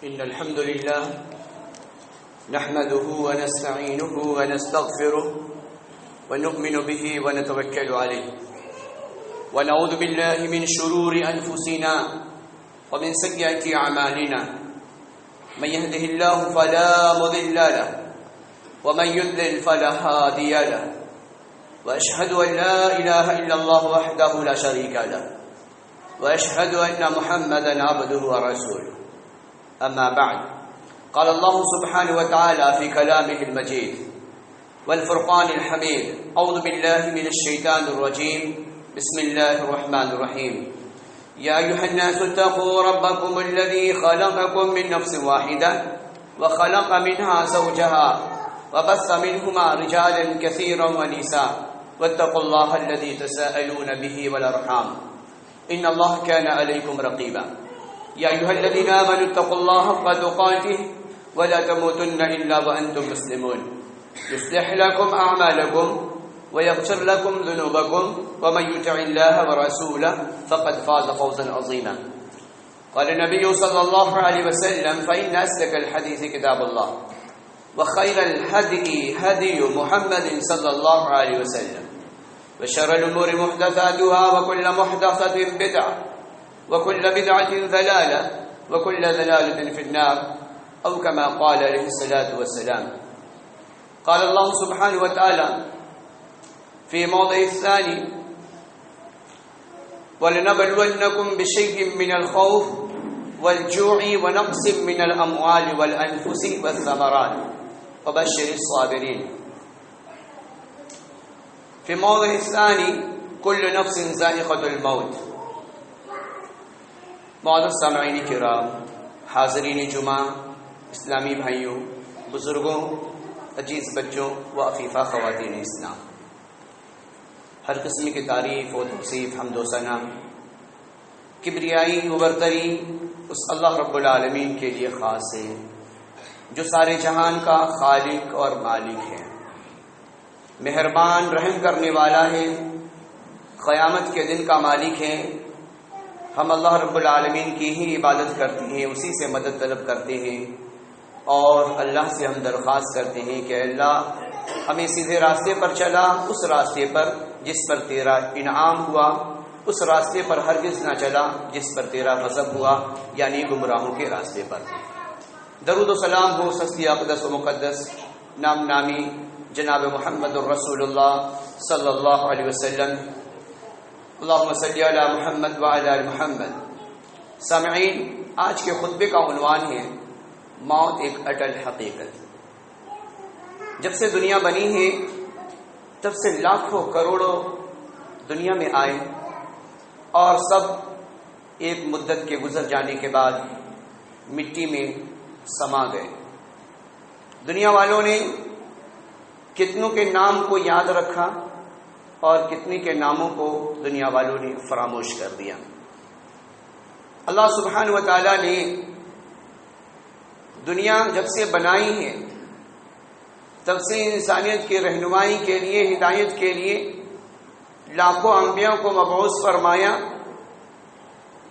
إن الحمد لله نحمده ونستعينه ونستغفره ونؤمن به ونتوكل عليه ونعوذ بالله من شرور أنفسنا ومن سيئات أعمالنا من يهده الله فلا مضل له ومن يضلل فلا هادي له وأشهد أن لا إله إلا الله وحده لا شريك له وأشهد أن محمدا عبده ورسوله أما بعد قال الله سبحانه وتعالى في كلامه المجيد والفرقان الحميد أعوذ بالله من الشيطان الرجيم بسم الله الرحمن الرحيم يا أيها الناس اتقوا ربكم الذي خلقكم من نفس واحدة وخلق منها زوجها وبث منهما رجالا كثيرا ونساء واتقوا الله الذي تساءلون به والأرحام إن الله كان عليكم رقيبا يا أيها الذين آمنوا اتقوا الله حق تقاته ولا تموتن إلا وأنتم مسلمون يصلح لكم أعمالكم ويغفر لكم ذنوبكم ومن يطع الله ورسوله فقد فاز فوزا عظيما قال النبي صلى الله عليه وسلم فإن أصدق الحديث كتاب الله وخير الهدي هدي محمد صلى الله عليه وسلم وشر الأمور محدثاتها وكل محدثة بدعة وكل بدعة ضلالة وكل ضلالة في النار أو كما قال عليه الصلاة والسلام قال الله سبحانه وتعالى في موضع الثاني ولنبلونكم بشيء من الخوف والجوع ونقص من الأموال والأنفس والثمرات وبشر الصابرين في موضع الثاني كل نفس ذائقة الموت معزز سامعین کرام، حاضرین جمعہ، اسلامی بھائیوں، بزرگوں، عزیز بچوں و عفیفہ خواتین اسلام، ہر قسم کی تعریف و توصیف حمد و ثنا کبریائی و برتری اس اللہ رب العالمین کے لیے خاص ہے جو سارے جہان کا خالق اور مالک ہے، مہربان رحم کرنے والا ہے، قیامت کے دن کا مالک ہے۔ ہم اللہ رب العالمین کی ہی عبادت کرتے ہیں، اسی سے مدد طلب کرتے ہیں اور اللہ سے ہم درخواست کرتے ہیں کہ اللہ ہمیں سیدھے راستے پر چلا، اس راستے پر جس پر تیرا انعام ہوا، اس راستے پر ہرگز نہ چلا جس پر تیرا غضب ہوا، یعنی گمراہوں کے راستے پر۔ درود و سلام ہو سستی اقدس و مقدس نام نامی جناب محمد الرسول اللہ صلی اللہ علیہ وسلم، اللہم صلی علی محمد وعلی آل محمد۔ سامعین، آج کے خطبے کا عنوان ہے موت ایک اٹل حقیقت۔ جب سے دنیا بنی ہے تب سے لاکھوں کروڑوں دنیا میں آئے اور سب ایک مدت کے گزر جانے کے بعد مٹی میں سما گئے۔ دنیا والوں نے کتنوں کے نام کو یاد رکھا اور کتنے کے ناموں کو دنیا والوں نے فراموش کر دیا۔ اللہ سبحانہ و تعالیٰ نے دنیا جب سے بنائی ہے تب سے انسانیت کی رہنمائی کے لیے، ہدایت کے لیے لاکھوں انبیاء کو مبعوث فرمایا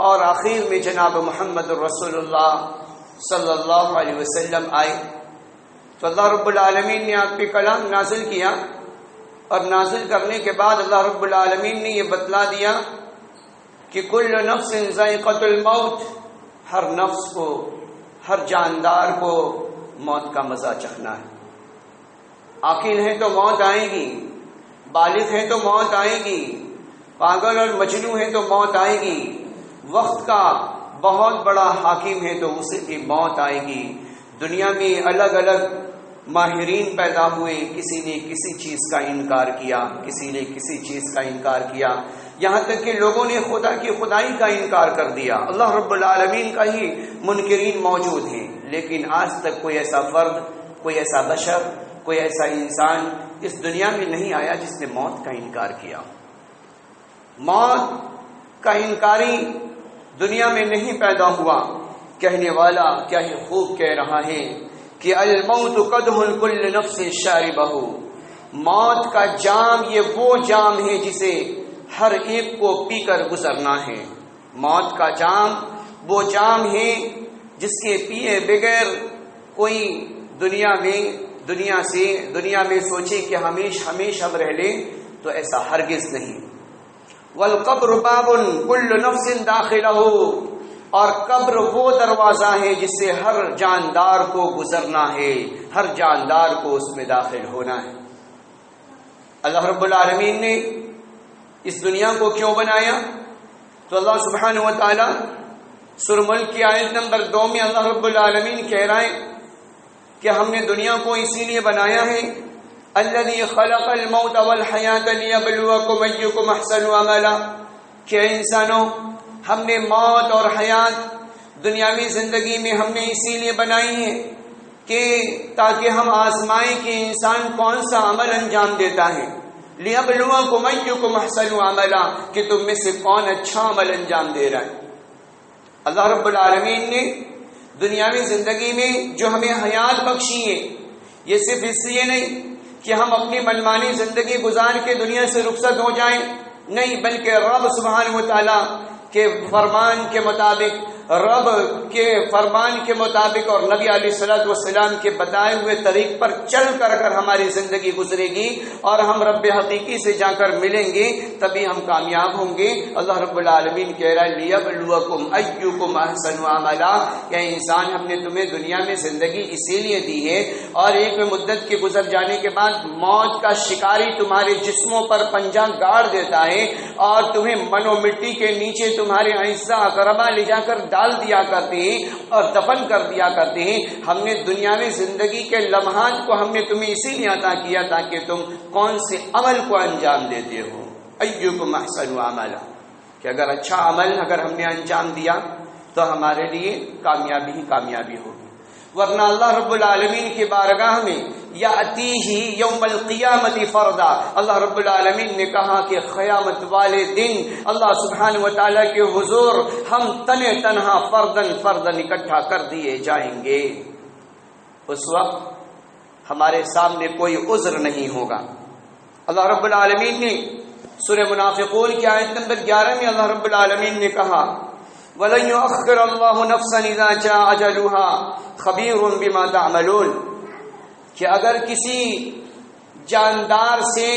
اور آخر میں جناب محمد رسول اللہ صلی اللہ علیہ وسلم آئے تو اللہ رب العالمین نے آپ پہ کلام نازل کیا، اور نازل کرنے کے بعد اللہ رب العالمین نے یہ بتلا دیا کہ کل نفس ذائقۃ الموت، ہر نفس کو، ہر جاندار کو موت کا مزہ چکھنا ہے۔ عاقل ہے تو موت آئے گی، بالغ ہے تو موت آئے گی، پاگل اور مجنون ہے تو موت آئے گی، وقت کا بہت بڑا حاکم ہے تو اسے بھی موت آئے گی۔ دنیا میں الگ الگ ماہرین پیدا ہوئے، کسی نے کسی چیز کا انکار کیا، کسی نے کسی چیز کا انکار کیا، یہاں تک کہ لوگوں نے خدا کی خدائی کا انکار کر دیا۔ اللہ رب العالمین کا ہی منکرین موجود ہیں، لیکن آج تک کوئی ایسا فرد، کوئی ایسا بشر، کوئی ایسا انسان اس دنیا میں نہیں آیا جس نے موت کا انکار کیا۔ موت کا انکاری دنیا میں نہیں پیدا ہوا۔ کہنے والا کیا ہی خوب کہہ رہا ہے کہ الموت قدح کل نفس شاربہ، موت کا جام یہ وہ جام ہے جسے ہر ایک کو پی کر گزرنا ہے۔ موت کا جام وہ جام ہے جس کے پیے بغیر کوئی دنیا میں سوچے کہ ہمیشہ ہم رہ لیں، تو ایسا ہرگز نہیں۔ والقبر باب کل نفس داخلہ، اور قبر وہ دروازہ ہے جس سے ہر جاندار کو گزرنا ہے، ہر جاندار کو اس میں داخل ہونا ہے۔ اللہ رب العالمین نے اس دنیا کو کیوں بنایا؟ تو اللہ سبحانہ و تعالی سورہ ملک کی آیت نمبر 2 میں اللہ رب العالمین کہہ رہا ہے کہ ہم نے دنیا کو اسی لیے بنایا ہے، الذی خلق الموت والحیات لیبلوکم ایکم احسن عملا، کہ انسانوں ہم نے موت اور حیات دنیاوی زندگی میں ہم نے اسی لیے بنائی ہے کہ تاکہ ہم آزمائیں کہ انسان کون سا عمل انجام دیتا ہے، لیبلوکم ایکم احسن عملا، کہ تم میں سے کون اچھا عمل انجام دے رہا ہے۔ اللہ رب العالمین نے دنیاوی زندگی میں جو ہمیں حیات بخشی ہے، یہ صرف اس لیے نہیں کہ ہم اپنی منمانی زندگی گزار کے دنیا سے رخصت ہو جائیں، نہیں، بلکہ رب سبحانہ و تعالی کے فرمان کے مطابق اور نبی علیہ الصلوۃ والسلام کے بتائے ہوئے طریق پر چل کر ہماری زندگی گزرے گی اور ہم رب حقیقی سے جا کر ملیں گے، تبھی ہم کامیاب ہوں گے۔ اللہ رب العالمین کہہ رہا ہے لیبلوکم ایکم احسن عملا، کہ انسان ہم نے تمہیں دنیا میں زندگی اسی لیے دی ہے، اور ایک مدت کے گزر جانے کے بعد موت کا شکاری تمہارے جسموں پر پنجہ گاڑ دیتا ہے اور تمہیں منو مٹی کے نیچے تمہارے اعزاء اقربا لے جا کر ڈال دیا کرتے ہیں اور دفن کر دیا کرتے ہیں۔ ہم نے دنیاوی زندگی کے لمحات کو ہم نے تمہیں اسی لیے عطا کیا تاکہ تم کون سے عمل کو انجام دیتے ہو، ایکم احسن عملا، کہ اگر اچھا عمل اگر ہم نے انجام دیا تو ہمارے لیے کامیابی ہی کامیابی ہوگی، ورنہ اللہ رب العالمین کی بارگاہ میں یاتیہ یوم القیامت فردا، اللہ رب العالمین نے کہا کہ قیامت والے دن اللہ سبحانہ و تعالیٰ کے حضور ہم تنے تنہا فردن اکٹھا کر دیے جائیں گے۔ اس وقت ہمارے سامنے کوئی عذر نہیں ہوگا۔ اللہ رب العالمین نے سورہ منافقون کی آیت نمبر 11 میں اللہ رب العالمین نے کہا وَلَن يُؤَخِّرَ اللَّهُ نَفْسًا إِذَا جَاءَ أَجَلُهَا خَبِيرٌ بِمَا تَعْمَلُونَ، کہ اگر کسی جاندار سے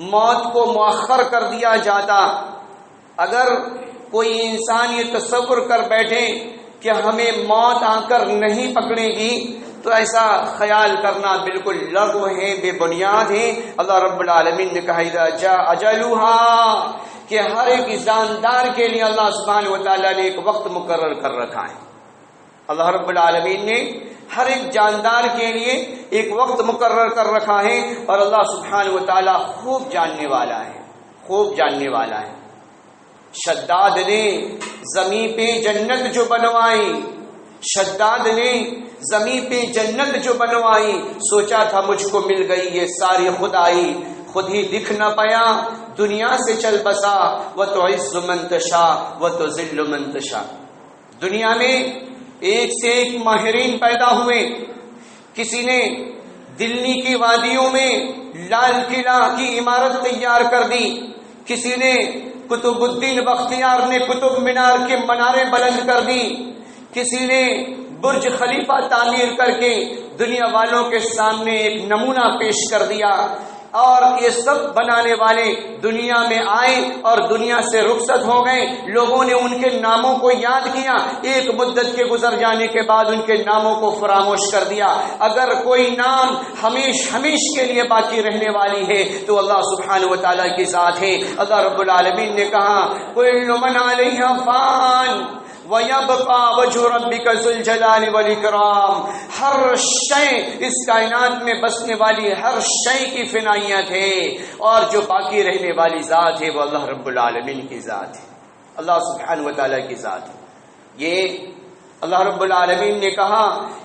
موت کو مؤخر کر دیا جاتا، اگر کوئی انسان یہ تصور کر بیٹھے کہ ہمیں موت آ کر نہیں پکڑے گی، تو ایسا خیال کرنا بالکل لغو ہے، بے بنیاد ہے۔ اللہ رب العالمین نے کہا اذا جاء اجلها، کہ ہر ایک جاندار کے لیے اللہ سبحانہ و تعالیٰ نے ایک وقت مقرر کر رکھا ہے۔ اللہ رب العالمین نے ہر ایک جاندار کے لیے ایک وقت مقرر کر رکھا ہے، اور اللہ سبحانہ و تعالیٰ خوب جاننے والا ہے۔ شداد نے زمین پہ جنت جو بنوائی، سوچا تھا مجھ کو مل گئی یہ ساری خدائی، خود ہی دکھ نہ پایا، دنیا سے چل بسا، وَتُعِزُّ مَن تَشَاءُ وَتُذِلُّ مَن تَشَاءُ۔ دنیا میں ایک سے ایک ماہرین پیدا ہوئے، کسی نے دلی کی وادیوں میں لال قلعہ کی عمارت تیار کر دی، کسی نے قطب الدین بختیار نے قطب مینار کے منارے بلند کر دی، کسی نے برج خلیفہ تعمیر کر کے دنیا والوں کے سامنے ایک نمونہ پیش کر دیا، اور یہ سب بنانے والے دنیا میں آئے اور دنیا سے رخصت ہو گئے۔ لوگوں نے ان کے ناموں کو یاد کیا، ایک مدت کے گزر جانے کے بعد ان کے ناموں کو فراموش کر دیا۔ اگر کوئی نام ہمیش کے لیے باقی رہنے والی ہے تو اللہ سبحانہ و تعالیٰ کی ذات ہے۔ اللہ رب العالمین نے کہا کل من علیہا فان وَيَبْقَى وَجْهُ رَبِّكَ ذُو الْجَلَالِ وَالْإِكْرَامِ، ہر شے اس کائنات میں بسنے والی ہر شے کی فنائیت ہے، اور جو باقی رہنے والی ذات ہے وہ اللہ رب العالمین کی ذات ہے، اللہ سبحانہ و تعالیٰ کی ذات ہے۔ یہ اللہ رب العالمین نے کہا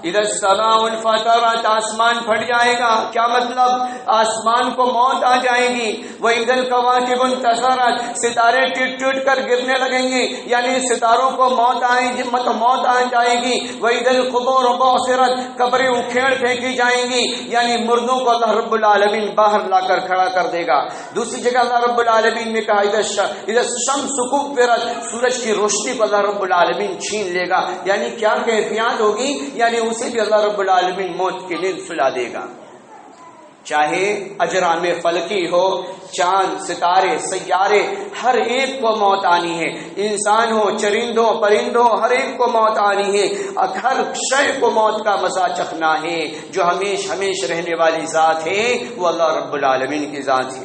اذا السماء انفطرت، آسمان پھٹ جائے گا، کیا مطلب؟ آسمان کو موت آ جائے گی۔ واذا الکواکب انتثرت، ستارے ٹوٹ ٹوٹ کر گرنے لگیں گے، یعنی ستاروں کو موت آ جائے گی۔ واذا القبور بعثرت، قبریں اکھیڑ پھینکی جائیں گی، یعنی مردوں کو اللہ رب العالمین باہر لا کر کھڑا کر دے گا۔ دوسری جگہ اللہ رب العالمین نے کہا اذا الشمس کورت، سورج کی روشنی کو اللہ رب العالمین چھین لے گا، یعنی کیا کیفیات ہوگی؟ یعنی اسے بھی اللہ رب العالمین موت کی نیند سلا دے گا۔ چاہے اجرام فلکی ہو، چاند، ستارے، سیارے، ہر ایک کو موت آنی ہے۔ انسان ہو، چرند ہو، پرند ہو، ہر ایک کو موت آنی ہے۔ ہر شے کو موت کا مزہ چکھنا ہے۔ جو ہمیش رہنے والی ذات ہے وہ اللہ رب العالمین کی ذات ہے۔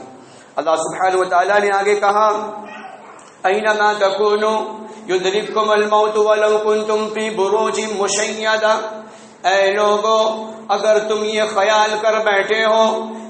اللہ سبحانہ و تعالیٰ نے آگے کہا اینما تکونوا یدرککم الموت ولو کنتم فی بروج مشیدہ، اے لوگو اگر تم یہ خیال کر بیٹھے ہو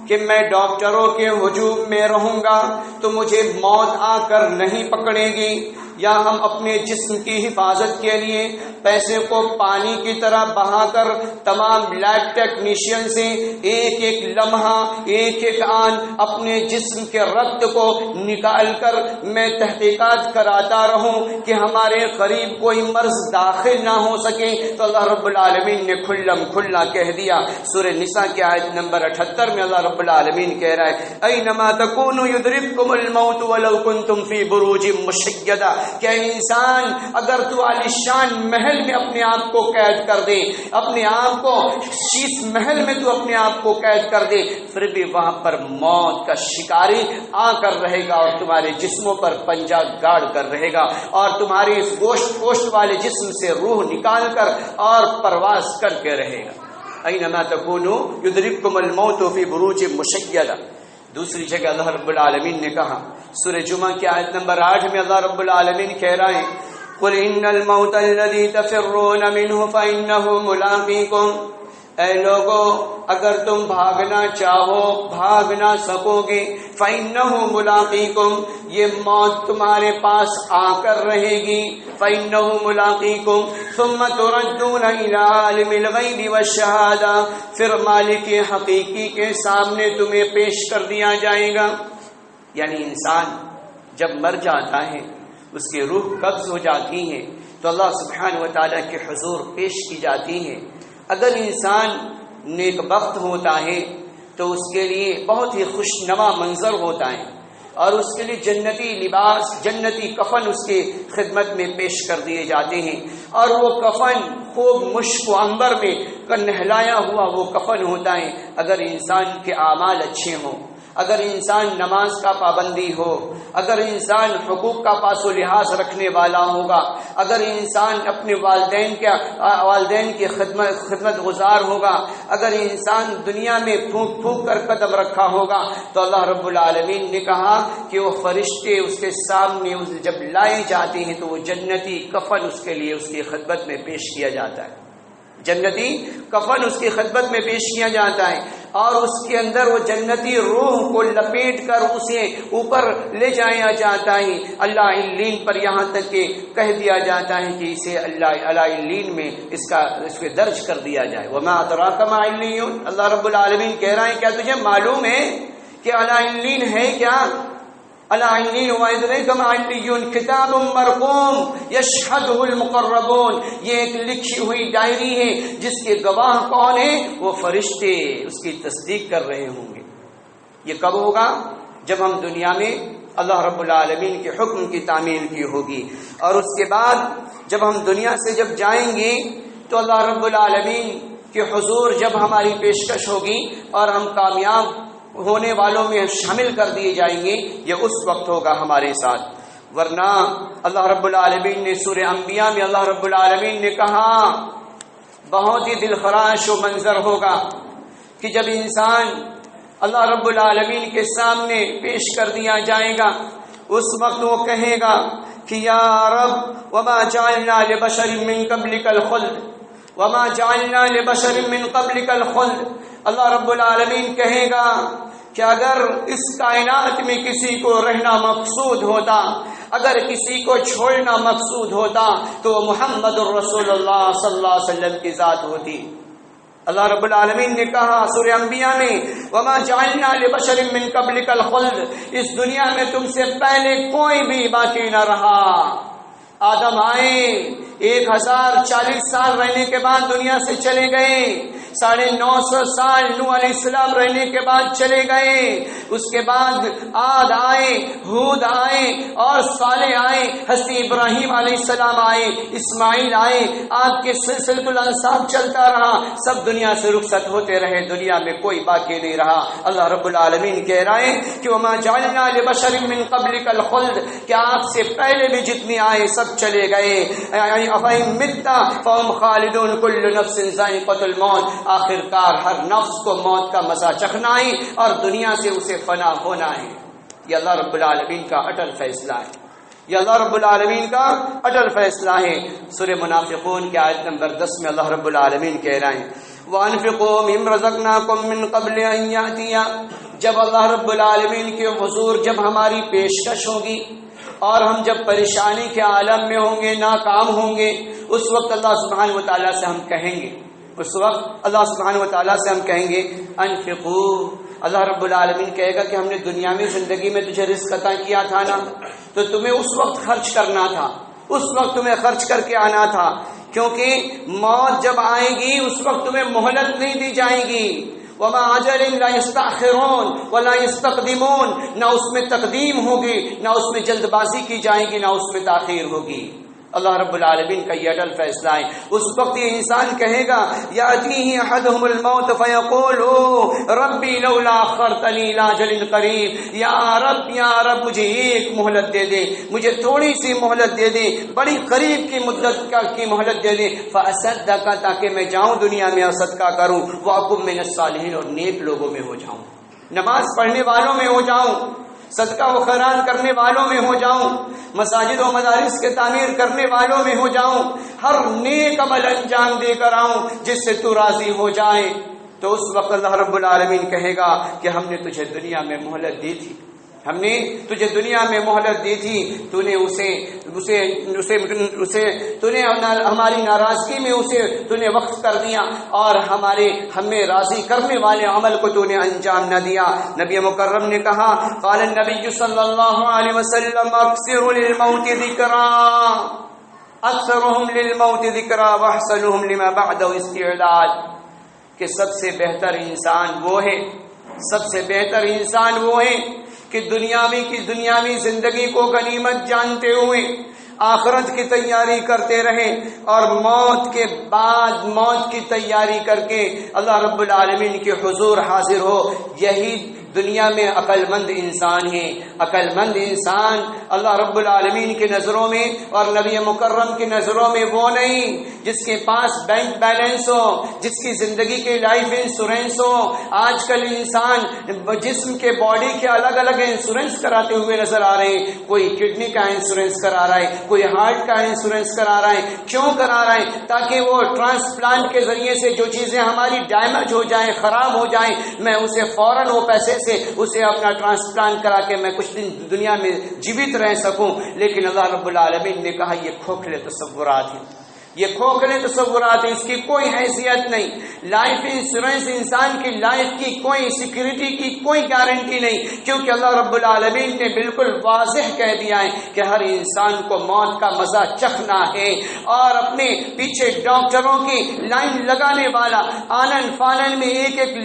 کہ میں ڈاکٹروں کے ہجوم میں رہوں گا تو مجھے موت آ کر نہیں پکڑے گی، یا ہم اپنے جسم کی حفاظت کے لیے پیسے کو پانی کی طرح بہا کر تمام لیب ٹیکنیشین سے ایک ایک لمحہ ایک ایک آن اپنے جسم کے رکت کو نکال کر میں تحقیقات کراتا رہوں کہ ہمارے قریب کوئی مرض داخل نہ ہو سکے، تو اللہ رب العالمین نے کھلم کھلا کہہ دیا۔ سورہ نساء کی آیت نمبر 78 میں اللہ رب العالمین کہہ رہا ہے اینما تکونوا یدرککم الموت ولو کنتم فی بروج مشیدہ، کہ انسان اگر تو عالیشان محل میں اپنے آپ کو قید کر دے، اپنے آپ کو شیش محل میں تو اپنے آپ کو قید کر دے، پھر بھی وہاں پر موت کا شکاری آ کر رہے گا اور تمہارے جسموں پر پنجہ گاڑ کر رہے گا اور تمہاری اس گوشت پوشت والے جسم سے روح نکال کر اور پرواز کر کے رہے گا۔ اینما تکونوا یدرککم الموت فی بروج مشیدہ۔ دوسری جگہ اللہ رب العالمین نے کہا سورہ جمعہ کی آیت نمبر 8 میں اللہ رب العالمین کہہ رہے ہیں قل ان الموت الذی تفرون منہ فانہ ملاقیکم، اے لوگو اگر تم بھاگنا چاہو بھاگ نہ سکو گے، فَإِنَّهُ مُلَاقِيكُمْ، یہ موت تمہارے پاس آ کر رہے گی، فَإِنَّهُ مُلَاقِيكُمْ ثُمَّ تُرَدُّونَ إِلَىٰ عَالِمِ الْغَيْبِ وَالشَّهَادَةِ، پھر مالک حقیقی کے سامنے تمہیں پیش کر دیا جائے گا۔ یعنی انسان جب مر جاتا ہے، اس کی روح قبض ہو جاتی ہے تو اللہ سبحانہ و تعالیٰ کے حضور پیش کی جاتی ہے۔ اگر انسان نیک بخت ہوتا ہے تو اس کے لیے بہت ہی خوشنما منظر ہوتا ہے اور اس کے لیے جنتی لباس، جنتی کفن اس کے خدمت میں پیش کر دیے جاتے ہیں، اور وہ کفن خوب مشک و عنبر میں نہلایا ہوا وہ کفن ہوتا ہے۔ اگر انسان کے اعمال اچھے ہوں، اگر انسان نماز کا پابندی ہو، اگر انسان حقوق کا پاس و لحاظ رکھنے والا ہوگا، اگر انسان اپنے والدین کی خدمت گزار ہوگا، اگر انسان دنیا میں پھونک پھونک کر قدم رکھا ہوگا، تو اللہ رب العالمین نے کہا کہ وہ فرشتے اس کے سامنے جب لائے جاتے ہیں تو وہ جنتی کفن اس کے لیے اس کی خدمت میں پیش کیا جاتا ہے، جنتی کفن اس کی خدمت میں پیش کیا جاتا ہے، اور اس کے اندر وہ جنتی روح کو لپیٹ کر اسے اوپر لے جایا جاتا ہے اللہ علین پر، یہاں تک کہ کہہ دیا جاتا ہے کہ اسے اللہ علین میں اس کو درج کر دیا جائے۔ وما ادراک ما علیون، اللہ رب العالمین کہہ رہا ہے کیا تجھے معلوم ہے کہ اللہ علین ہے کیا؟ العلین وَإِذْ عَلِيٌّ کتاب مرقوم یشہدہ المقربون، یہ ایک لکھی ہوئی ڈائری ہے جس کے گواہ کون ہیں؟ وہ فرشتے اس کی تصدیق کر رہے ہوں گے۔ یہ کب ہوگا؟ جب ہم دنیا میں اللہ رب العالمین کے حکم کی تعمیل کی ہوگی، اور اس کے بعد جب ہم دنیا سے جب جائیں گے تو اللہ رب العالمین کے حضور جب ہماری پیشکش ہوگی اور ہم کامیاب ہونے والوں میں شامل کر دیے جائیں گے، یہ اس وقت ہوگا ہمارے ساتھ۔ ورنہ اللہ رب العالمین نے سورہ انبیاء میں اللہ رب العالمین نے کہا بہت ہی دلخراش و منظر ہوگا کہ جب انسان اللہ رب العالمین کے سامنے پیش کر دیا جائے گا، اس وقت وہ کہے گا کہ یا رب وما جعلنا لبشر من قبلک الخلد، وما جعلنا لبشر من قبلک الخلد، اللہ رب العالمین کہے گا کہ اگر اس کائنات میں کسی کو رہنا مقصود ہوتا، اگر کسی کو چھوڑنا مقصود ہوتا تو محمد الرسول اللہ صلی اللہ علیہ وسلم کی ذات ہوتی۔ اللہ رب العالمین نے کہا سورہ انبیاء میں وما جعلنا لبشر من قبلک الخلد، اس دنیا میں تم سے پہلے کوئی بھی باقی نہ رہا۔ آدم آئے 1040 سال رہنے کے بعد دنیا سے چلے گئے، 950 سال نوح علیہ السلام رہنے کے بعد چلے گئے، اس کے بعد عاد آئے، ہود آئے اور صالح آئے، حضرت ابراہیم علیہ السلام آئے، اسماعیل آئے، آپ کے سلسلۃ الانساب چلتا رہا، سب دنیا سے رخصت ہوتے رہے، دنیا میں کوئی باقی نہیں رہا۔ اللہ رب العالمین کہہ رہے ہیں کہ وما جعلنا لبشر من قبلک الخلد، کہ آپ سے پہلے بھی جتنے آئے سب چلے گئے۔ افإن مت فهم خالدون، کل نفس ذائقۃ الموت، آخر کار ہر نفس کو موت کا مزہ چکھنا ہے اور دنیا سے اسے فنا ہونا ہے۔ یہ اللہ رب العالمین کا اٹل فیصلہ ہے، یہ اللہ رب العالمین کا اٹل فیصلہ ہے۔ سورہ منافقون کی آیت نمبر 10 میں اللہ رب العالمین کہہ رہے ہیں وَأَنفِقُوا مِمَّا رَزَقْنَاكُم مِّن قَبْلِ أَن يَأْتِيَ، جب اللہ رب العالمین کے حضور جب ہماری پیشکش ہوگی اور ہم جب پریشانی کے عالم میں ہوں گے، ناکام ہوں گے، اس وقت اللہ سبحانہ و تعالیٰ سے ہم کہیں گے، اس وقت اللہ سبحانہ و تعالیٰ سے ہم کہیں گے انفقوا، اللہ رب العالمین کہے گا کہ ہم نے دنیا میں زندگی میں تجھے رزق عطا کیا تھا نا، تو تمہیں اس وقت خرچ کرنا تھا، اس وقت تمہیں خرچ کر کے آنا تھا، کیونکہ موت جب آئے گی اس وقت تمہیں مہلت نہیں دی جائے گی۔ وما اجل لا يستأخرون ولا يستقدمون، نہ اس میں تقدیم ہوگی، نہ اس میں جلد بازی کی جائے گی، نہ اس میں تاخیر ہوگی۔ اللہ رب العالمین کا یہ اٹل فیصلہ ہے۔ اس وقت یہ انسان کہے گا یاتیہ احدہم الموت فیقول ربی لولا اخرتنی الی اجل قریب، یا رب مجھے ایک مہلت دے دے، مجھے تھوڑی سی مہلت دے دے، بڑی قریب کی مدت کی مہلت دے دے، فاصدق، تاکہ میں جاؤں دنیا میں اور صدقہ کروں، واکن من الصالحین، اور نیک لوگوں میں ہو جاؤں، نماز پڑھنے والوں میں ہو جاؤں، صدقہ و خیرات کرنے والوں میں ہو جاؤں، مساجد و مدارس کے تعمیر کرنے والوں میں ہو جاؤں، ہر نیک عمل انجام دے کر آؤں جس سے تو راضی ہو جائے۔ تو اس وقت اللہ رب العالمین کہے گا کہ ہم نے تجھے دنیا میں مہلت دی تھی، ہم نے تجھے دنیا میں مہلت دی تھی، تو نے تو نے ہماری ناراضگی میں اسے تو نے وقف کر دیا، اور ہمیں راضی کرنے والے عمل کو تو نے انجام نہ دیا۔ نبی مکرم نے کہا قال النبی صلی اللہ علیہ وسلم اکثر للموت ذکرا، اکثرهم للموت ذکرا واحسنهم لما بعده استعداد، کہ سب سے بہتر انسان وہ ہے، سب سے بہتر انسان وہ ہے کہ دنیاوی زندگی کو غنیمت جانتے ہوئے آخرت کی تیاری کرتے رہے، اور موت کے بعد موت کی تیاری کر کے اللہ رب العالمین کے حضور حاضر ہو۔ یہی دنیا میں عقل مند انسان ہے۔ عقل مند انسان اللہ رب العالمین کی نظروں میں اور نبی مکرم کی نظروں میں وہ نہیں جس کے پاس بینک بیلنس ہو، جس کی زندگی کے لائف انشورنس ہو۔ آج کل انسان جسم کے باڈی کے الگ الگ انشورنس کراتے ہوئے نظر آ رہے ہیں، کوئی کڈنی کا انشورنس کرا رہا ہے، کوئی ہارٹ کا انشورنس کرا رہا ہے۔ کیوں کرا رہا ہے؟ تاکہ وہ ٹرانسپلانٹ کے ذریعے سے جو چیزیں ہماری ڈیمیج ہو جائیں، خراب ہو جائیں، میں اسے فوراً وہ پیسے سے اسے اپنا ٹرانسپلانٹ کرا کے میں کچھ دن دنیا میں جیوت رہ سکوں۔ لیکن اللہ رب العالمین نے کہا یہ کھوکھلے تصورات ہیں، یہ کھوکھلے تصورات ہیں، اس کی کوئی حیثیت نہیں۔ لائف انشورنس انسان کی لائف کی کوئی سیکیورٹی کی کوئی گارنٹی نہیں، کیونکہ اللہ رب العالمین نے بالکل واضح کہہ دیا ہے کہ ہر انسان کو موت کا مزہ چکھنا ہے، اور اپنے پیچھے ڈاکٹروں کی لائن لگانے والا، آنن فانن میں ایک ایک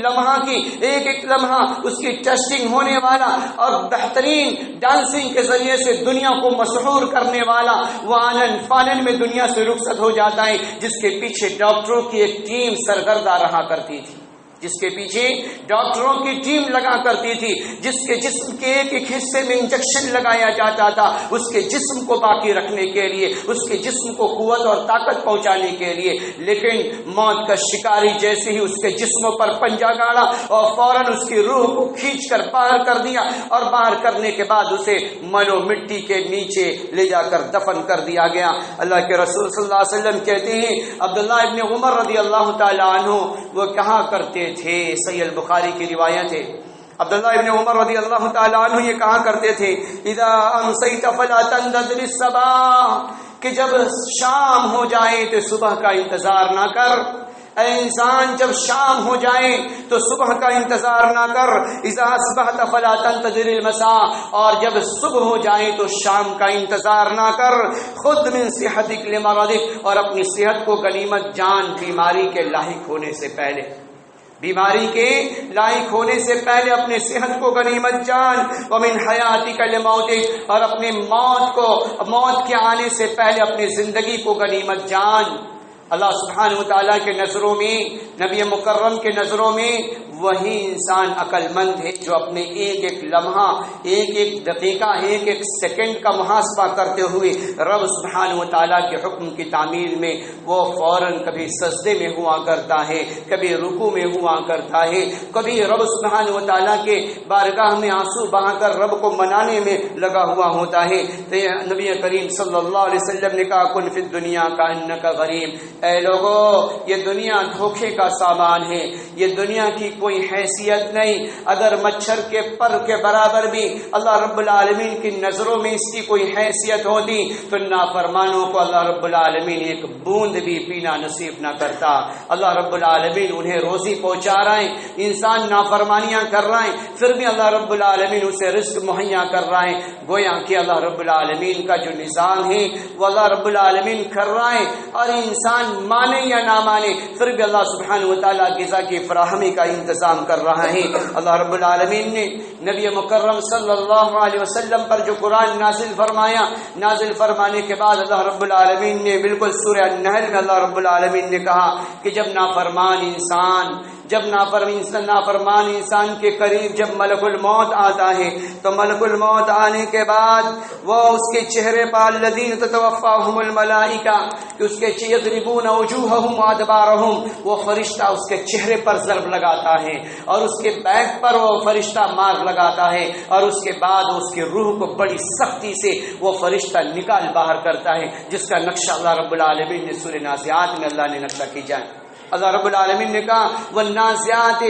لمحہ اس کی ٹیسٹنگ ہونے والا، اور بہترین ڈانسنگ کے ذریعے سے دنیا کو مسحور کرنے والا، وہ آنن فانن میں دنیا سے رخصت ہو جاتا ہے، جس کے پیچھے ڈاکٹروں کی ایک ٹیم سرگردہ رہا کرتی تھی، جس کے پیچھے ڈاکٹروں کی ٹیم لگا کرتی تھی، جس کے جسم کے ایک ایک حصے میں انجیکشن لگایا جاتا تھا اس کے جسم کو باقی رکھنے کے لیے، اس کے جسم کو قوت اور طاقت پہنچانے کے لیے۔ لیکن موت کا شکاری جیسے ہی اس کے جسم پر پنجہ گاڑا اور فوراً اس کی روح کو کھینچ کر باہر کر دیا، اور باہر کرنے کے بعد اسے منو مٹی کے نیچے لے جا کر دفن کر دیا گیا۔ اللہ کے رسول صلی اللہ علیہ وسلم کہتے ہیں، عبداللہ ابن عمر رضی اللہ تعالی عنہ وہ کہا کرتے تھے، صحیح البخاری کی روایت ہے، عبداللہ ابن عمر رضی اللہ تعالیٰ عنہ یہ کہا کرتے تھے اذا امسیت فلا تنتظر الصباح، کہ جب شام ہو جائے تو صبح کا انتظار نہ کر. اے انسان، جب شام ہو جائے تو صبح کا انتظار نہ کر. اذا اصبحت فلا تنتظر المساء، اور جب صبح ہو جائے تو شام کا انتظار نہ کر. خذ من صحتک لمرضک، اور اپنی صحت کو غنیمت جان، بیماری کے لاحق ہونے سے پہلے، بیماری کے لاحق ہونے سے پہلے اپنے صحت کو غنیمت جان. ومن حیاتک لموتک، اور اپنے موت کے آنے سے پہلے اپنی زندگی کو غنیمت جان. اللہ سبحانہ وتعالیٰ کے نظروں میں، نبی مکرم کے نظروں میں وہی انسان عقل مند ہے جو اپنے ایک ایک لمحہ، ایک ایک دقیقہ، ایک ایک سیکنڈ کا محاسبہ کرتے ہوئے رب سبحانہ وتعالیٰ کے حکم کی تعمیل میں وہ فوراً کبھی سجدے میں ہوا کرتا ہے، کبھی رکوع میں ہوا کرتا ہے، کبھی رب سبحانہ وتعالیٰ کے بارگاہ میں آنسو بہا کر رب کو منانے میں لگا ہوا ہوتا ہے. تو نبی کریم صلی اللہ علیہ وسلم نے کہا کن فی الدنیا کأنک غریب. اے لوگو، یہ دنیا دھوکے کا سامان ہے، یہ دنیا کی کوئی حیثیت نہیں. اگر مچھر کے پر کے برابر بھی اللہ رب العالمین کی نظروں میں اس کی کوئی حیثیت ہوتی تو نافرمانوں کو اللہ رب العالمین ایک بوند بھی پینا نصیب نہ کرتا. اللہ رب العالمین انہیں روزی پہنچا رہا ہے، انسان نافرمانیاں کر رہا ہے، پھر بھی اللہ رب العالمین اسے رزق مہیا کر رہا ہے. گویا کہ اللہ رب العالمین کا جو نظام ہے وہ اللہ رب العالمین کر رہا ہے، اور انسان مانے یا نہ مانے پھر بھی اللہ سبحانہ وتعالیٰ غذا کی فراہمی کا انتظام کر رہا ہے. اللہ رب العالمین نے نبی مکرم صلی اللہ علیہ وسلم پر جو قرآن نازل فرمایا، نازل فرمانے کے بعد اللہ رب العالمین نے بالکل سورہ النحل میں اللہ رب العالمین نے کہا کہ جب نافرمان انسان کے قریب جب ملک الموت آتا ہے تو ملک الموت آنے کے بعد وہ اس کے چہرے پر الذین تتوفاہم الملائکہ، کہ اس کے یضربون وجوہہم وادبارہم، وہ فرشتہ اس کے چہرے پر ضرب لگاتا ہے اور اس کے بیک پر وہ فرشتہ مار لگاتا ہے، اور اس کے بعد اس کی روح کو بڑی سختی سے وہ فرشتہ نکال باہر کرتا ہے، جس کا نقشہ اللہ رب العالمین نے سورہ نازعات میں اللہ نے نقشہ کیا ہے. اللہ رب العالمین نے کہا والنازعات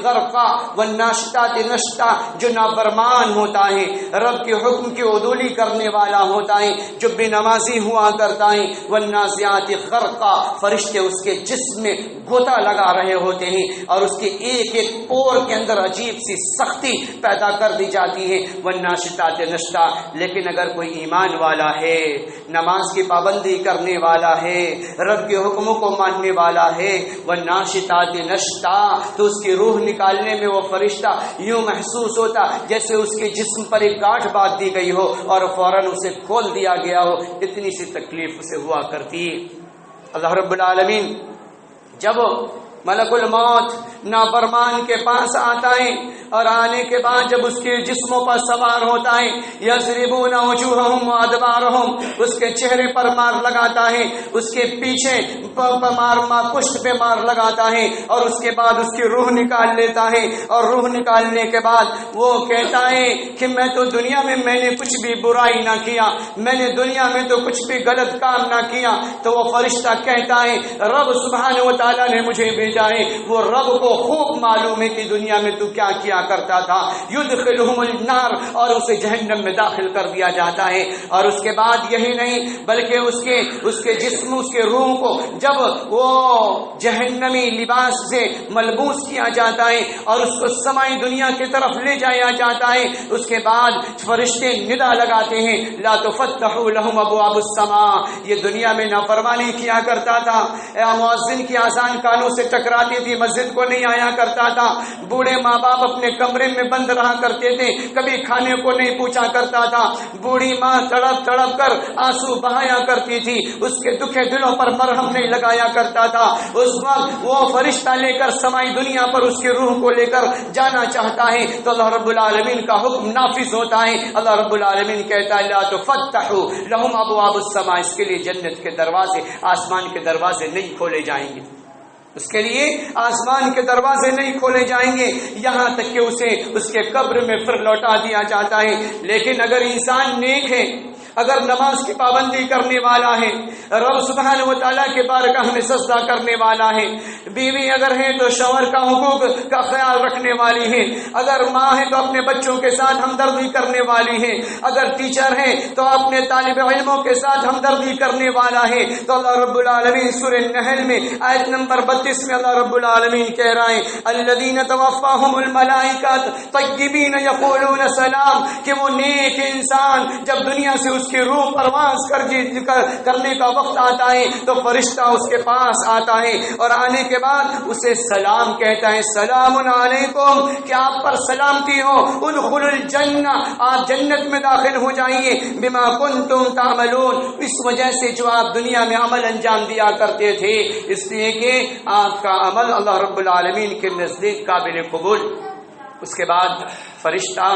غرقا والناشطات نشطا، جو نافرمان ہوتا ہے، رب کے حکم کی عدولی کرنے والا ہوتا ہے، جو بے نمازی ہوا کرتا ہے، والنازعات غرقا، فرشتے اس کے جسم میں گوتا لگا رہے ہوتے ہیں اور اس کے ایک ایک پور کے اندر عجیب سی سختی پیدا کر دی جاتی ہے. والناشطات نشطا، لیکن اگر کوئی ایمان والا ہے، نماز کی پابندی کرنے والا ہے، رب کے حکموں کو ماننے والا ہے، والناشطات نشطا، تو اس کی روح نکالنے میں وہ فرشتہ یوں محسوس ہوتا جیسے اس کے جسم پر ایک گاٹھ باندھ دی گئی ہو اور فوراً اسے کھول دیا گیا ہو، اتنی سی تکلیف اسے ہوا کرتی. اللہ رب العالمین جب ملک الموت نافرمان کے پاس آتا ہے اور آنے کے بعد جب اس کے جسموں پر سوار ہوتا ہے، یضربون وجوہہم وادبارہم، اس کے چہرے پر مار لگاتا ہے، اس کے پیچھے پشت پہ مار لگاتا ہے، اور اس کے بعد اس کی روح نکال لیتا ہے. اور روح نکالنے کے بعد وہ کہتا ہے کہ میں تو دنیا میں نے کچھ بھی برائی نہ کیا، میں نے دنیا میں تو کچھ بھی غلط کام نہ کیا. تو وہ فرشتہ کہتا ہے رب سبحانہ وتعالیٰ نے مجھے بھیجا ہے. وہ رب کو خوب معلوم ہے کہ دنیا میں تو کیا کیا کرتا تھا. یدخلہم النار، اور اسے جہنم میں داخل کر دیا جاتا ہے. اور اس کے بعد یہی نہیں بلکہ اس کے جسم، اس کے روح کو جب وہ جہنمی لباس سے ملبوس کیا جاتا ہے اور اس کو سمائی دنیا کی طرف لے جایا جاتا ہے، اس کے بعد فرشتے ندا لگاتے ہیں لا تفتح لهم ابواب السماء. یہ دنیا میں نافرمانی کیا کرتا تھا، مؤذن کی اذان کانوں سے ٹکراتی تھی، مسجد کو نہیں آیا کرتا تھا، بوڑھے ماں باپ اپنے کمرے میں بند رہا کرتے تھے، کبھی کھانے کو نہیں پوچھا کرتا تھا، بوڑھی ماں تڑپ تڑپ کر آنسو بہایا کرتی تھی، اس کے دکھے دلوں پر مرہم نہیں لگایا کرتا تھا. اس وقت وہ فرشتہ لے کر سمائی دنیا پر اس کی روح کو لے کر جانا چاہتا ہے تو اللہ رب العالمین کا حکم نافذ ہوتا ہے. اللہ رب العالمین کہتا ہے لا تفتح لهم ابواب السماء، اس کے لیے جنت کے دروازے، آسمان کے دروازے نہیں کھولے جائیں گے، اس کے لیے آسمان کے دروازے نہیں کھولے جائیں گے یہاں تک کہ اسے اس کے قبر میں پھر لوٹا دیا جاتا ہے. لیکن اگر انسان نیک ہے اگر نماز کی پابندی کرنے والا ہے، رب سبحانہ و تعالیٰ کے بارگاہ میں سجدہ کرنے والا ہے، بیوی اگر ہے تو شوہر کا حقوق کا خیال رکھنے والی ہے، اگر ماں ہے تو اپنے بچوں کے ساتھ ہمدردی کرنے والی ہے، اگر ٹیچر ہے تو اپنے طالب علموں کے ساتھ ہمدردی کرنے والا ہے، تو اللہ رب العالمین سورہ نحل میں آیت نمبر 32 میں اللہ رب العالمین کہہ رہے ہیں الذین توفاہم الملائکہ طیبین یقولون سلام، کہ وہ نیک انسان جب دنیا سے اس کی روح پرواز کرنے کا وقت آتا ہے تو فرشتہ اس کے پاس آتا ہے اور آنے کے بعد اسے سلام کہتا ہے، سلام علیکم، کہ آپ پر سلامتی ہو، ادخلوا الجنہ، آپ جنت میں داخل ہو جائیے، بما کنتم تعملون، اس وجہ سے جو آپ دنیا میں عمل انجام دیا کرتے تھے، اس لیے کہ آپ کا عمل اللہ رب العالمین کے نزدیک قابل قبول۔ اس کے بعد فرشتہ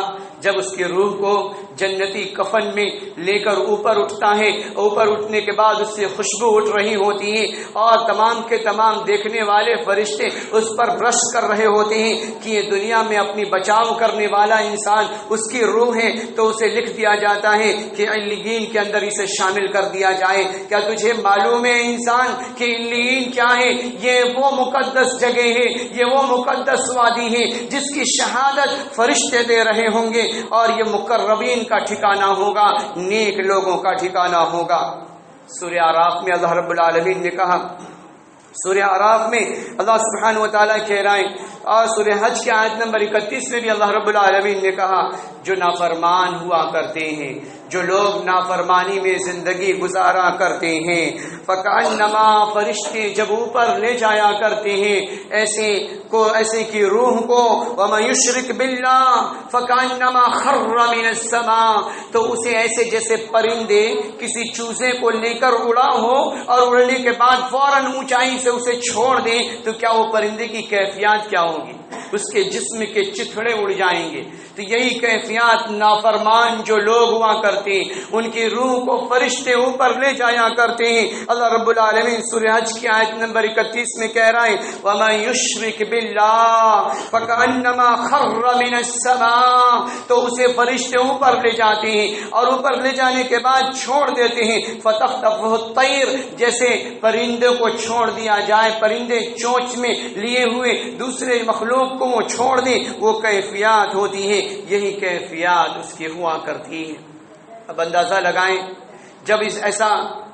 جب اس کی روح کو جنتی کفن میں لے کر اوپر اٹھتا ہے، اوپر اٹھنے کے بعد اس سے خوشبو اٹھ رہی ہوتی ہے اور تمام کے تمام دیکھنے والے فرشتے اس پر برش کر رہے ہوتے ہیں کہ یہ دنیا میں اپنی بچاؤ کرنے والا انسان اس کی روح ہے، تو اسے لکھ دیا جاتا ہے کہ علیین کے اندر اسے شامل کر دیا جائے۔ کیا تجھے معلوم ہے انسان کہ علیین کیا ہے؟ یہ وہ مقدس جگہ ہے، یہ وہ مقدس وادی ہے جس کی شہادت فرشتے دے رہے ہوں گے، اور یہ مقربین کا ٹھکانہ ہوگا، نیک لوگوں کا ٹھکانہ ہوگا۔ سورہ اعراف میں اللہ رب العالمین نے کہا، سورہ اعراف میں اللہ سبحانہ و تعالیٰ کہہ رہے ہیں، اور سورہ حج کی آیت نمبر 31 میں بھی اللہ رب العالمین نے کہا جو نافرمان ہوا کرتے ہیں، جو لوگ نافرمانی میں زندگی گزارا کرتے ہیں، فکأنما، فرشتے جب اوپر لے جایا کرتے ہیں ایسے کی روح کو، ومن یشرک باللہ فکأنما خر من السماء، تو اسے ایسے جیسے پرندے کسی چوزے کو لے کر اڑا ہو اور اڑنے کے بعد فوراً اونچائی سے اسے چھوڑ دیں، تو کیا وہ پرندے کی کیفیات کیا ہوگی؟ اس کے جسم کے چتھڑے اڑ جائیں گے۔ تو یہی کیفیات نافرمان جو لوگ ہوا کرتے ہیں، ان کی روح کو فرشتے اوپر لے جایا کرتے ہیں۔ اللہ رب العالمین سورہ حج کی آیت نمبر 31 میں کہہ رہے ہیں وَمَن يُشْرِكْ بِاللَّهِ فَكَأَنَّمَا خَرَّ مِنَ السَّمَاءِ، تو اسے فرشتے اوپر لے جاتے ہیں اور اوپر لے جانے کے بعد چھوڑ دیتے ہیں، فَتَخْطَفُهُ الطَّيْرُ، جیسے پرندے کو چھوڑ دیا جائے، پرندے چونچ میں لیے ہوئے دوسرے مخلوق کو وہ چھوڑ دیں، وہ کیفیات ہوتی ہے، یہی کیفیات اس کی ہوا کرتی ہے۔ اب اندازہ لگائیں جب ایسا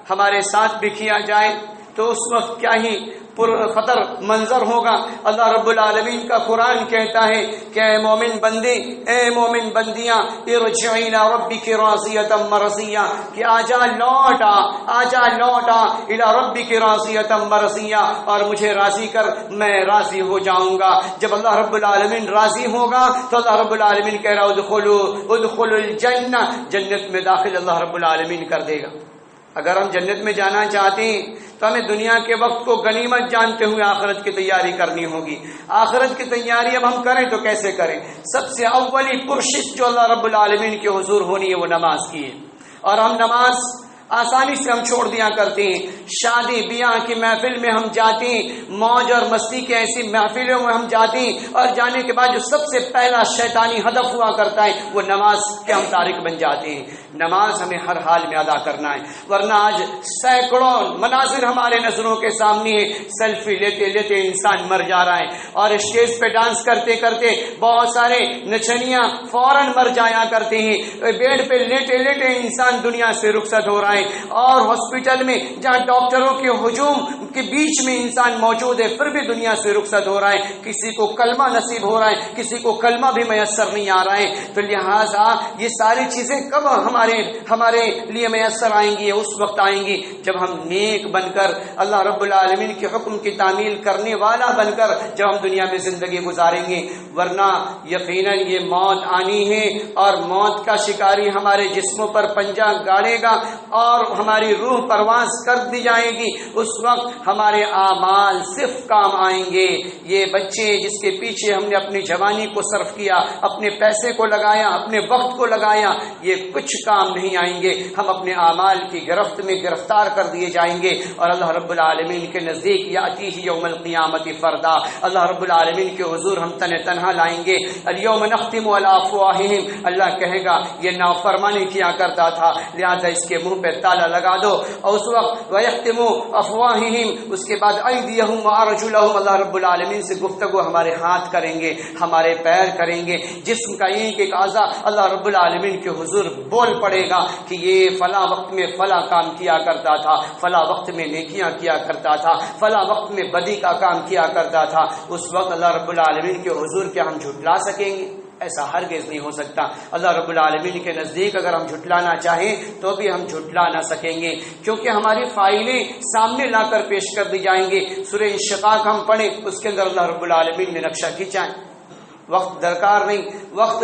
ہمارے ساتھ بھی کیا جائے تو اس وقت کیا ہی پر خطر منظر ہوگا۔ اللہ رب العالمین کا قرآن کہتا ہے کہ اے مومن بندے، اے مومن بندیاں، ارجعی الی ربک راضیۃ مرضیہ، کہ آجا لوٹا الی ربک راضیۃ مرضیہ، اور مجھے راضی کر، میں راضی ہو جاؤں گا۔ جب اللہ رب العالمین راضی ہوگا تو اللہ رب العالمین کہہ رہا ادخلوا الجنہ، جنت میں داخل اللہ رب العالمین کر دے گا۔ اگر ہم جنت میں جانا چاہتے ہیں تو ہمیں دنیا کے وقت کو غنیمت جانتے ہوئے آخرت کی تیاری کرنی ہوگی۔ آخرت کی تیاری اب ہم کریں تو کیسے کریں؟ سب سے اولی پرشش جو اللہ رب العالمین کے حضور ہونی ہے وہ نماز کی ہے، اور ہم نماز آسانی سے ہم چھوڑ دیا کرتے ہیں۔ شادی بیاہ کی محفل میں ہم جاتے ہیں، موج اور مستی کی ایسی محفلوں میں ہم جاتے ہیں، اور جانے کے بعد جو سب سے پہلا شیطانی ہدف ہوا کرتا ہے وہ نماز کے ہم تارک بن جاتے ہیں۔ نماز ہمیں ہر حال میں ادا کرنا ہے، ورنہ آج سینکڑوں مناظر ہمارے نظروں کے سامنے ہے، سیلفی لیتے لیتے انسان مر جا رہا ہے، اور اسٹیج پہ ڈانس کرتے کرتے بہت سارے نچنیاں فوراً مر جایا کرتے ہیں، بیڈ پہ لیٹے لیٹے انسان دنیا سے رخصت ہو رہا ہے، اور ہاسپٹل میں جہاں ڈاکٹروں کے ہجوم کے بیچ میں انسان موجود ہے پھر بھی دنیا سے رخصت ہو رہا ہے۔ کسی کو کلمہ نصیب ہو رہا ہے، کسی کو کلمہ بھی میسر نہیں آ رہا ہے۔ تو لہٰذا یہ ساری چیزیں کب ہمارے لیے میسر آئیں گی؟ اس وقت آئیں گی جب ہم نیک بن کر اللہ رب العالمین کے حکم کی تعمیل کرنے والا بن کر جب ہم دنیا میں زندگی گزاریں گے، ورنہ یقیناً یہ موت آنی ہے، اور موت کا شکاری ہمارے جسموں پر پنجہ گاڑے گا، اور ہماری روح پرواز کر دی جائے گی، اس وقت ہمارے اعمال صرف کام آئیں گے۔ یہ بچے جس کے پیچھے ہم نے اپنی جوانی کو صرف کیا، اپنے پیسے کو لگایا، اپنے وقت کو لگایا، یہ کچھ کام نہیں آئیں گے۔ ہم اپنے اعمال کی گرفت میں گرفتار کر دیے جائیں گے، اور اللہ رب العالمین کے نزدیک یاتیہ یوم القیامت فردا، اللہ رب العالمین کے حضور ہم تنہا لائیں گے۔ الیوم نختم علی افواہہم، اللہ کہے گا یہ نافرمانی کیا کرتا تھا لہذا اس کے منہ پہ تالا لگا دو، اور اس وقت ویختم افواہہم، اس کے بعد ایدیہم وارجلہم، اللہ رب العالمین سے گفتگو ہمارے ہاتھ کریں گے، ہمارے پیر کریں گے، جسم کا ایک ایک اعضا اللہ رب العالمین کے حضور بول پڑے گا کہ یہ فلاں وقت میں فلاں کام کیا کرتا تھا، فلاں وقت میں نیکیاں کیا کرتا تھا، فلاں وقت میں بدی کا کام کیا کرتا تھا۔ اس وقت اللہ رب العالمین کے حضور کیا ہم جھٹلا سکیں گے؟ ایسا ہرگز نہیں ہو سکتا۔ اللہ رب العالمین کے نزدیک اگر ہم جھٹلانا چاہیں تو بھی ہم جھٹلا نہ سکیں گے، کیونکہ ہماری فائلیں سامنے لا کر پیش کر دی جائیں گے۔ سورہ انشقاق ہم پڑھیں، اس کے اندر اللہ رب العالمین نے نقشہ کھینچا ہے۔ وقت درکار نہیں، وقت